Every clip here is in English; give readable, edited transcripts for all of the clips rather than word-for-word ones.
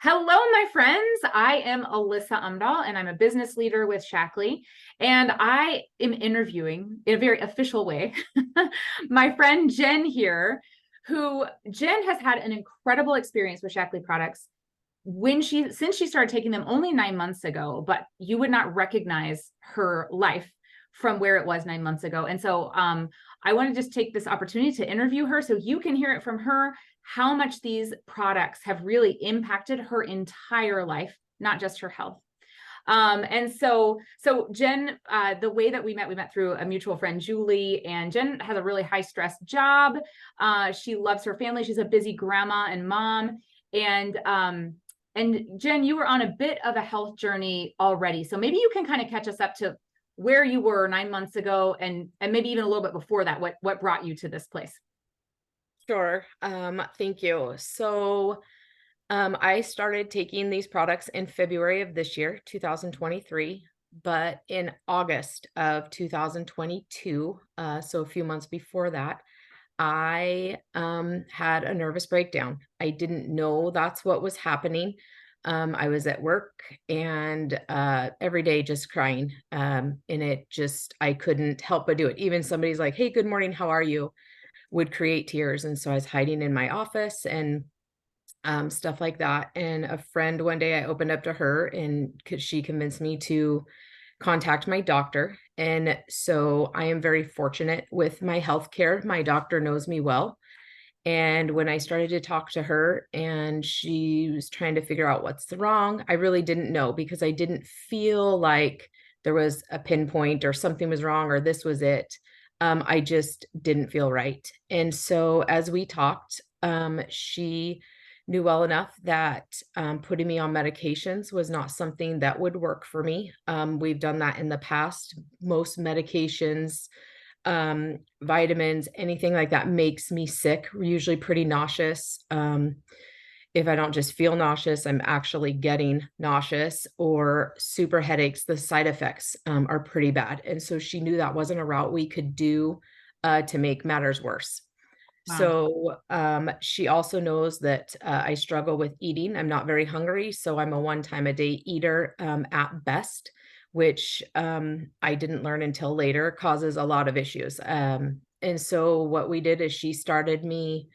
Hello, my friends. I am Alyssa Umdahl, and I'm a business leader with Shaklee. And I am interviewing in a very official way my friend Jen here, who Jen has had an incredible experience with Shaklee products since she started taking them only 9 months ago, but you would not recognize her life from where it was 9 months ago. And so I want to just take this opportunity to interview her so you can hear it from her how much these products have really impacted her entire life, not just her health. And so Jen, the way that we met through a mutual friend, Julie, and Jen has a really high stress job. She loves her family. She's a busy grandma and mom. And Jen, you were on a bit of a health journey already. So maybe you can kind of catch us up to where you were 9 months ago and maybe even a little bit before that, what brought you to this place. Sure. Thank you. I started taking these products in February of this year, 2023, but in August of 2022, so a few months before that, I had a nervous breakdown. I didn't know that's what was happening. I was at work and every day just crying. I couldn't help but do it. Even somebody's like, "Hey, good morning, how are you?" would create tears. And so I was hiding in my office and stuff like that. And a friend one day I opened up to her and she convinced me to contact my doctor. And so I am very fortunate with my health care. My doctor knows me well. And when I started to talk to her and she was trying to figure out what's wrong, I really didn't know because I didn't feel like there was a pinpoint or something was wrong or this was it. I just didn't feel right. And so as we talked, she knew well enough that putting me on medications was not something that would work for me. We've done that in the past. Most medications, vitamins, anything like that makes me sick, usually pretty nauseous. If I don't just feel nauseous, I'm actually getting nauseous or super headaches. The side effects are pretty bad. And so she knew that wasn't a route we could do to make matters worse. Wow. She also knows that I struggle with eating. I'm not very hungry, so I'm a one time a day eater at best, which I didn't learn until later causes a lot of issues. And so what we did is she started me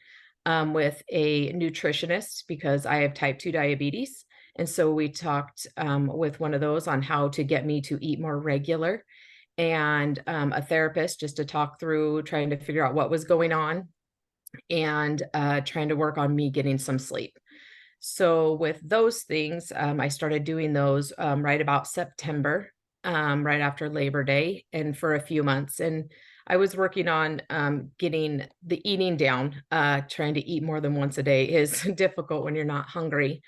with a nutritionist because I have type 2 diabetes. And so we talked with one of those on how to get me to eat more regular and a therapist just to talk through trying to figure out what was going on and trying to work on me getting some sleep. So with those things, I started doing those right about September, right after Labor Day, and for a few months. And I was working on getting the eating down. Trying to eat more than once a day is difficult when you're not hungry.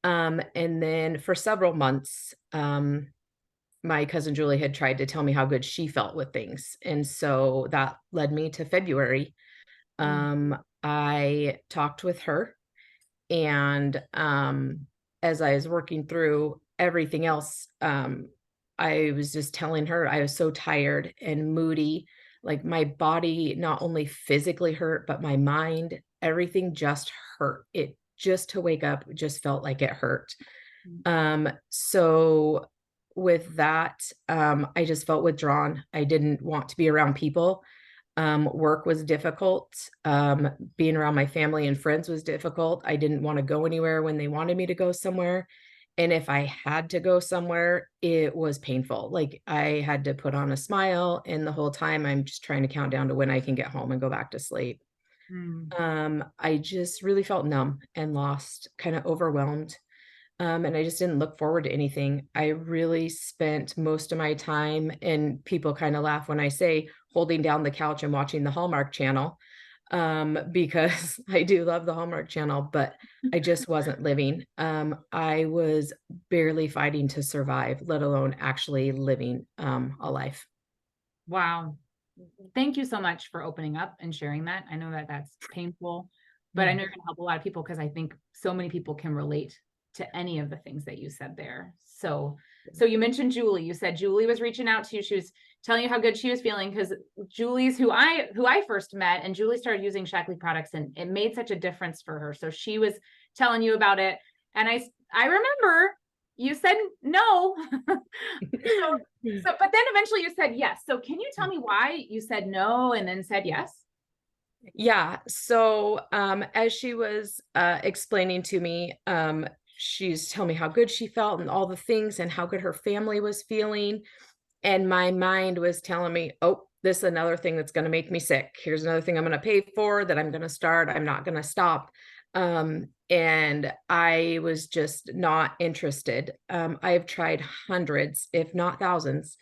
And then for several months, my cousin Julie had tried to tell me how good she felt with things. And so that led me to February. Mm. I talked with her and, as I was working through everything else, I was just telling her I was so tired and moody. Like my body not only physically hurt, but my mind, everything just hurt. It just to wake up just felt like it hurt. So with that, I just felt withdrawn. I didn't want to be around people. Work was difficult. Being around my family and friends was difficult. I didn't want to go anywhere when they wanted me to go somewhere. And if I had to go somewhere, it was painful. Like I had to put on a smile, and the whole time I'm just trying to count down to when I can get home and go back to sleep. Mm. I just really felt numb and lost, kind of overwhelmed. And I just didn't look forward to anything. I really spent most of my time, and people kind of laugh when I say holding down the couch and watching the Hallmark Channel, because I do love the Hallmark Channel, but I just wasn't living. I was barely fighting to survive, let alone actually living a life. Wow. Thank you so much for opening up and sharing that. I know that that's painful, but I know Mhm. you're going to help a lot of people because I think so many people can relate to any of the things that you said there. So you mentioned Julie. You said Julie was reaching out to you. She was telling you how good she was feeling because Julie's who I first met, and Julie started using Shaklee products, and it made such a difference for her. So she was telling you about it, And I remember you said no. But then eventually you said yes. So can you tell me why you said no and then said yes? Yeah. So, as she was explaining to me, she's telling me how good she felt and all the things and how good her family was feeling. And my mind was telling me, oh, this is another thing that's going to make me sick. Here's another thing I'm going to pay for that I'm going to start. I'm not going to stop. And I was just not interested. I have tried hundreds, if not thousands,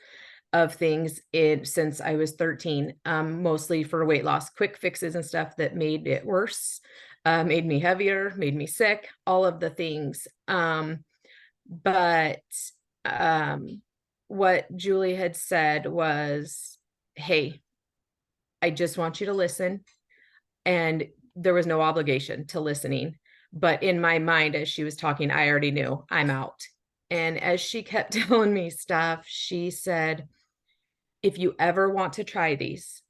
of things since I was 13, mostly for weight loss, quick fixes and stuff that made it worse, made me heavier, made me sick, all of the things. But what Julie had said was, hey, I just want you to listen. And there was no obligation to listening. But in my mind, as she was talking, I already knew I'm out. And as she kept telling me stuff, she said, if you ever want to try these,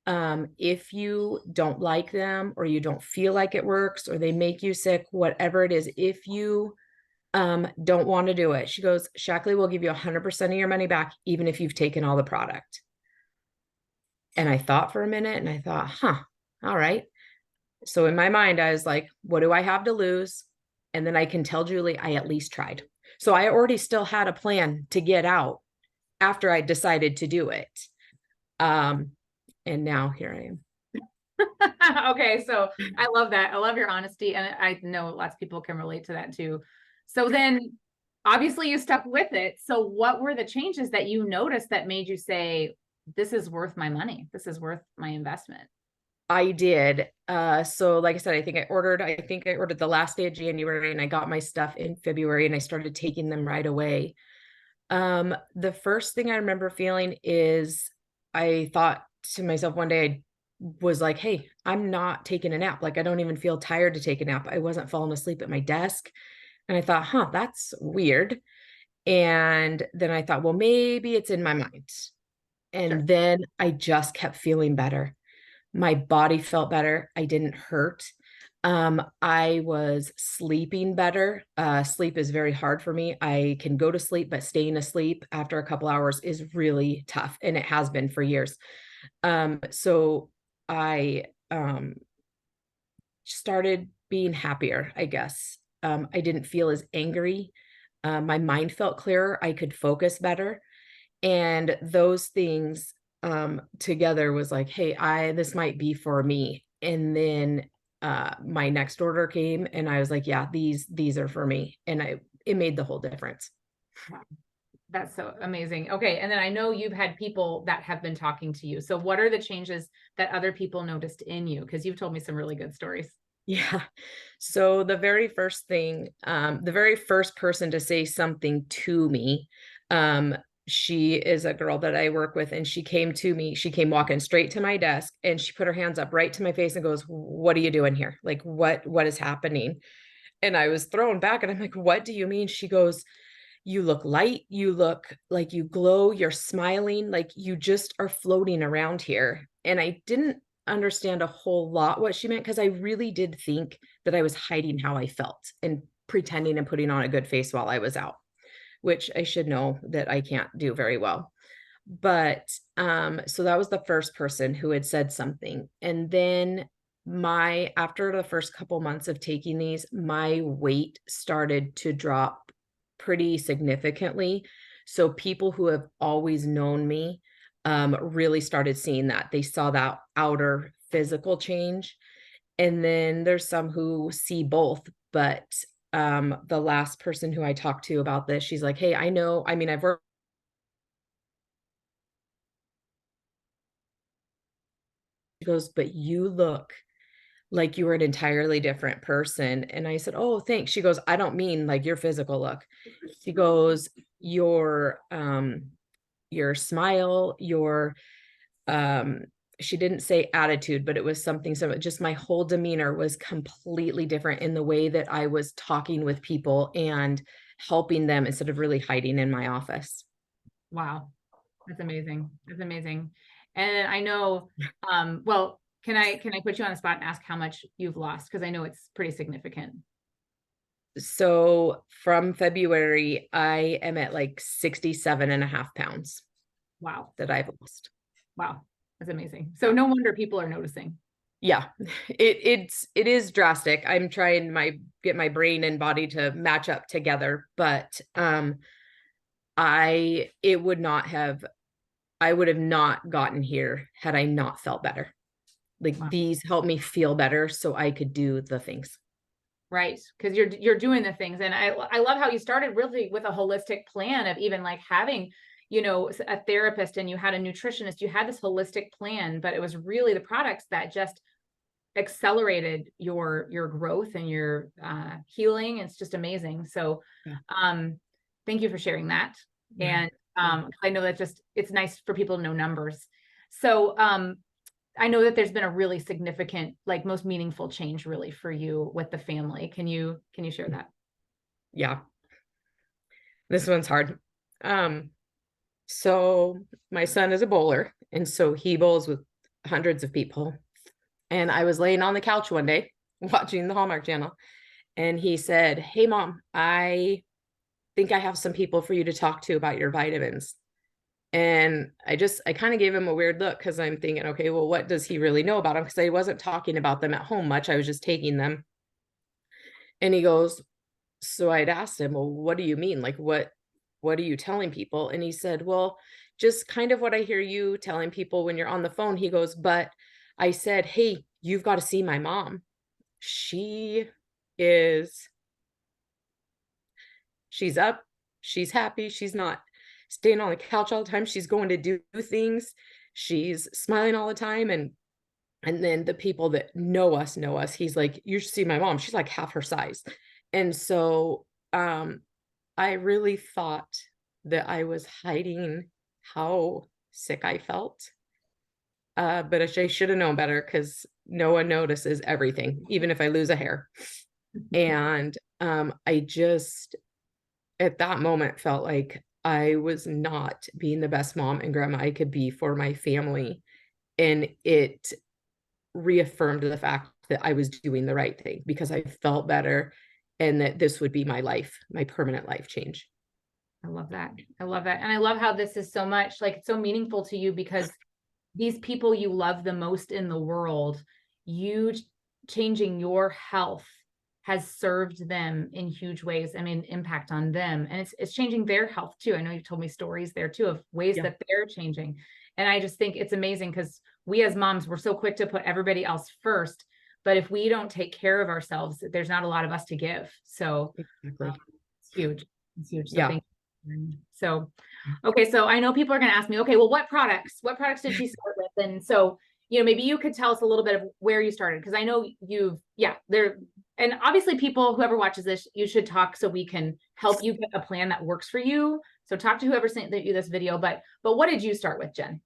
if you don't like them or you don't feel like it works or they make you sick, whatever it is, if you don't want to do it, she goes, Shaklee will give you 100% of your money back, even if you've taken all the product. And I thought for a minute and I thought, all right. So in my mind, I was like, what do I have to lose? And then I can tell Julie I at least tried. So I already still had a plan to get out after I decided to do it. And now here I am. Okay, so I love that. I love your honesty, and I know lots of people can relate to that too. So then obviously you stuck with it. So what were the changes that you noticed that made you say, this is worth my money? This is worth my investment? I did. So like I said, I think I ordered the last day of January and I got my stuff in February and I started taking them right away. The first thing I remember feeling is I thought to myself one day, I was like, hey, I'm not taking a nap. Like, I don't even feel tired to take a nap. I wasn't falling asleep at my desk. And I thought, that's weird. And then I thought, well, maybe it's in my mind. And Sure. then I just kept feeling better. My body felt better. I didn't hurt. I was sleeping better. Sleep is very hard for me. I can go to sleep, but staying asleep after a couple hours is really tough, and it has been for years. So I started being happier, I guess. I didn't feel as angry. My mind felt clearer. I could focus better. And those things together was like, hey, this might be for me. And then my next order came and I was like, yeah, these are for me. And it made the whole difference. Wow. That's so amazing. Okay. And then I know you've had people that have been talking to you. So what are the changes that other people noticed in you? Because you've told me some really good stories. Yeah. So the very first thing, the very first person to say something to me, she is a girl that I work with, and she came to me. She came walking straight to my desk and she put her hands up right to my face and goes, what are you doing here? Like, what is happening? And I was thrown back and I'm like, what do you mean? She goes, you look light. You look like you glow. You're smiling. Like you just are floating around here. And I didn't understand a whole lot what she meant, because I really did think that I was hiding how I felt and pretending and putting on a good face while I was out, which I should know that I can't do very well. But so that was the first person who had said something. And then after the first couple months of taking these, my weight started to drop pretty significantly. So people who have always known me really started seeing that. They saw that outer physical change. And then there's some who see both, but the last person who I talked to about this, she's like, hey, I know, I mean, I've worked. She goes, but you look like you were an entirely different person. And I said, oh, thanks. She goes, I don't mean like your physical look. She goes, your smile, um, she didn't say attitude, but it was something. So just my whole demeanor was completely different in the way that I was talking with people and helping them instead of really hiding in my office. Wow. That's amazing. That's amazing. And I know, well, can I put you on the spot and ask how much you've lost? Because I know it's pretty significant. So from February, I am at like 67.5 pounds Wow. that I've lost. Wow. That's amazing. So no wonder people are noticing. Yeah, it is drastic. I'm trying get my brain and body to match up together, but it would not have I would have not gotten here had I not felt better. Like Wow. these help me feel better so I could do the things. Right. Because you're doing the things. And I love how you started really with a holistic plan of even like having, a therapist, and you had a nutritionist, you had this holistic plan, but it was really the products that just accelerated your growth and your healing. It's just amazing. So Yeah. thank you for sharing that. Yeah. And I know that just it's nice for people to know numbers. So I know that there's been a really significant, like most meaningful change really for you with the family. Can you share that? Yeah. This one's hard. So my son is a bowler, and so he bowls with hundreds of people. And I was laying on the couch one day watching the Hallmark Channel, and he said, "Hey mom, I think I have some people for you to talk to about your vitamins." And I kind of gave him a weird look because I'm thinking, okay, well, what does he really know about them? Because I wasn't talking about them at home much. I was just taking them. And he goes, so I'd asked him, well, what do you mean? Like, what are you telling people? And he said, well, just kind of what I hear you telling people when you're on the phone. He goes, but I said, hey, you've got to see my mom. She is, she's up, she's happy, she's not staying on the couch all the time. She's going to do things. She's smiling all the time. And then the people that know us, he's like, you should see my mom. She's like half her size. And so I really thought that I was hiding how sick I felt. But I should have known better because no one notices everything, even if I lose a hair. And I just, at that moment, felt like I was not being the best mom and grandma I could be for my family. And it reaffirmed the fact that I was doing the right thing because I felt better and that this would be my life, my permanent life change. I love that. I love that. And I love how this is so much like it's so meaningful to you because these people you love the most in the world, you changing your health has served them in huge ways. I mean, impact on them, and it's changing their health too. I know you've told me stories there too of ways Yeah. that they're changing. And I just think it's amazing because we as moms, we're so quick to put everybody else first. But if we don't take care of ourselves, there's not a lot of us to give. So Exactly. it's huge. It's huge. So Yeah. thank you. So, okay. So I know people are going to ask me, okay, well, what products did she start with? And so, maybe you could tell us a little bit of where you started. Cause I know and obviously people, whoever watches this, you should talk so we can help you get a plan that works for you. So talk to whoever sent you this video, but what did you start with, Jen?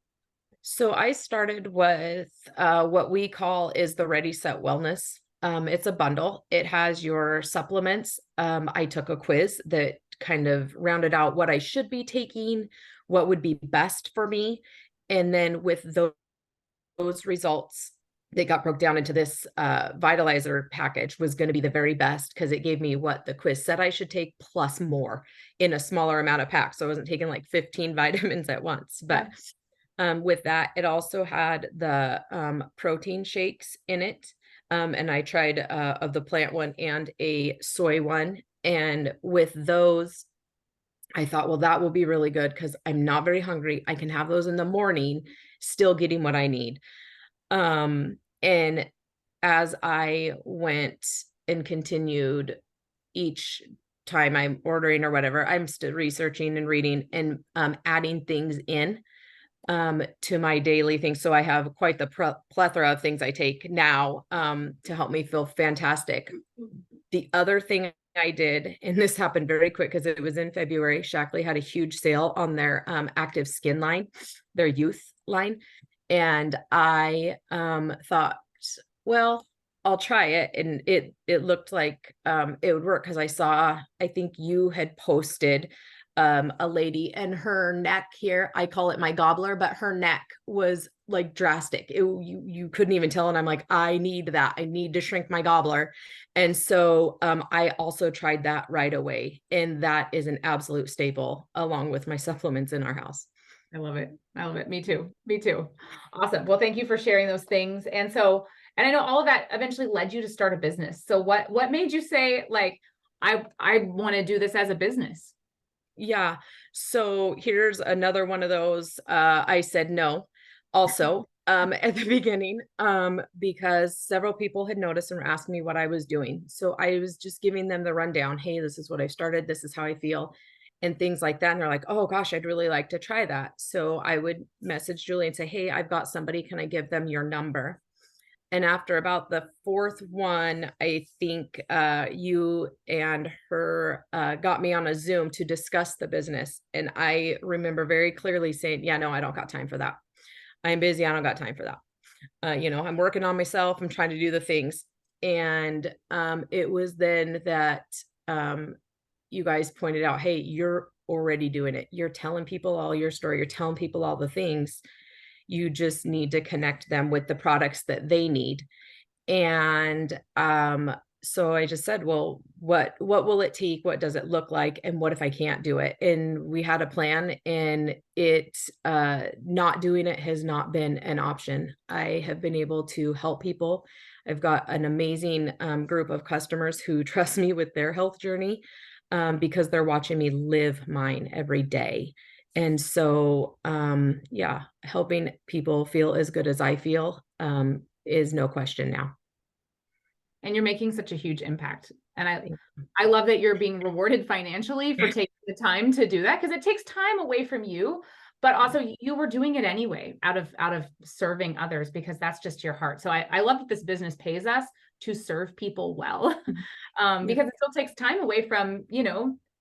So I started with what we call is the Ready Set Wellness. It's a bundle. It has your supplements. I took a quiz that kind of rounded out what I should be taking, what would be best for me. And then with those results, they got broke down into this vitalizer package was going to be the very best because it gave me what the quiz said I should take plus more in a smaller amount of packs. So I wasn't taking like 15 vitamins at once. But with that, it also had the protein shakes in it. And I tried of the plant one and a soy one. And with those, I thought, well, that will be really good because I'm not very hungry. I can have those in the morning, still getting what I need. And as I went and continued each time I'm ordering or whatever, I'm still researching and reading and adding things in to my daily things. So I have quite the plethora of things I take now to help me feel fantastic. The other thing I did, and this happened very quick because it was in February, Shaklee had a huge sale on their active skin line, their youth line. And I thought, well, I'll try it. And it looked like it would work because I think you had posted a lady, and her neck here, I call it my gobbler, but her neck was like drastic. You couldn't even tell. And I'm like, I need that. I need to shrink my gobbler. And so I also tried that right away. And that is an absolute staple along with my supplements in our house. I love it. I love it. Me too. Me too. Awesome. Well, thank you for sharing those things. And so, and I know all of that eventually led you to start a business. So what made you say, like, I want to do this as a business? Yeah. So here's another one of those. I said no also at the beginning because several people had noticed and were asking me what I was doing. So I was just giving them the rundown. Hey, this is what I started. This is how I feel and things like that. And they're like, oh gosh, I'd really like to try that. So I would message Julie and say, hey, I've got somebody. Can I give them your number? And after about the fourth one, I think you and her got me on a Zoom to discuss the business. And I remember very clearly saying, yeah, no, I don't got time for that. I'm busy. I don't got time for that. I'm working on myself. I'm trying to do the things. And it was then that you guys pointed out, hey, you're already doing it. You're telling people all your story. You're telling people all the things. You just need to connect them with the products that they need. And so I just said, well, what will it take? What does it look like? And what if I can't do it? And we had a plan, and it not doing it has not been an option. I have been able to help people. I've got an amazing group of customers who trust me with their health journey because they're watching me live mine every day. And so, yeah, helping people feel as good as I feel is no question now. And you're making such a huge impact. And I love that you're being rewarded financially for taking the time to do that, because it takes time away from you, but also you were doing it anyway out of serving others, because that's just your heart. So I love that this business pays us to serve people well, because it still takes time away from,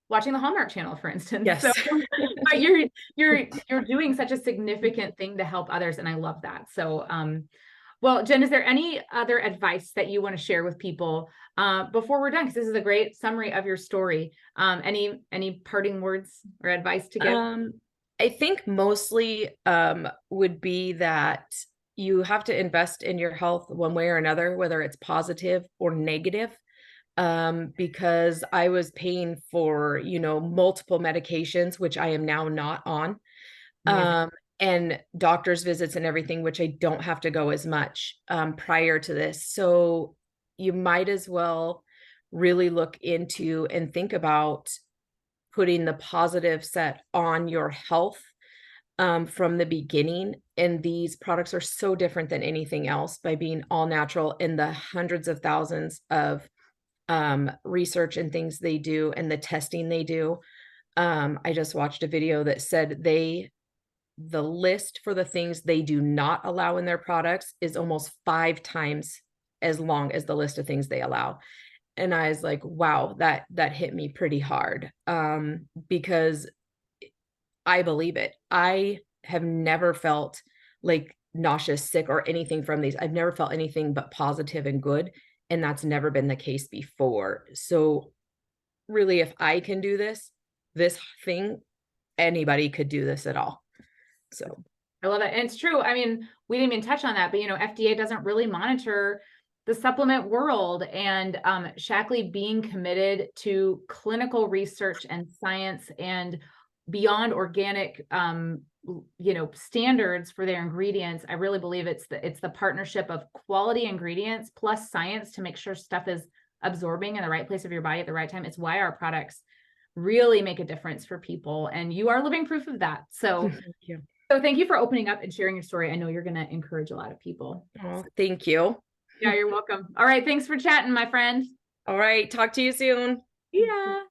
watching the Hallmark Channel, for instance. Yes. So, but you're doing such a significant thing to help others, and I love that. So, well, Jen, is there any other advice that you want to share with people before we're done? Because this is a great summary of your story. Any parting words or advice to give? I think mostly would be that you have to invest in your health one way or another, whether it's positive or negative. Because I was paying for, multiple medications, which I am now not on, and doctor's visits and everything, which I don't have to go as much, prior to this. So you might as well really look into and think about putting the positive set on your health, from the beginning. And these products are so different than anything else by being all natural, in the hundreds of thousands of research and things they do and the testing they do. I just watched a video that said the list for the things they do not allow in their products is almost 5 times as long as the list of things they allow. And I was like, wow, that hit me pretty hard. Because I believe it. I have never felt like nauseous, sick, or anything from these. I've never felt anything but positive and good. And that's never been the case before. So really, if I can do this thing, anybody could do this at all. So I love that. And it's true. I mean, we didn't even touch on that, but FDA doesn't really monitor the supplement world, and Shaklee being committed to clinical research and science and beyond organic standards for their ingredients. I really believe it's the partnership of quality ingredients plus science to make sure stuff is absorbing in the right place of your body at the right time. It's why our products really make a difference for people, and you are living proof of that. So thank you for opening up and sharing your story. I know you're going to encourage a lot of people. Oh, thank you. Yeah, you're welcome. All right, thanks for chatting, my friend. All right, talk to you soon. Yeah.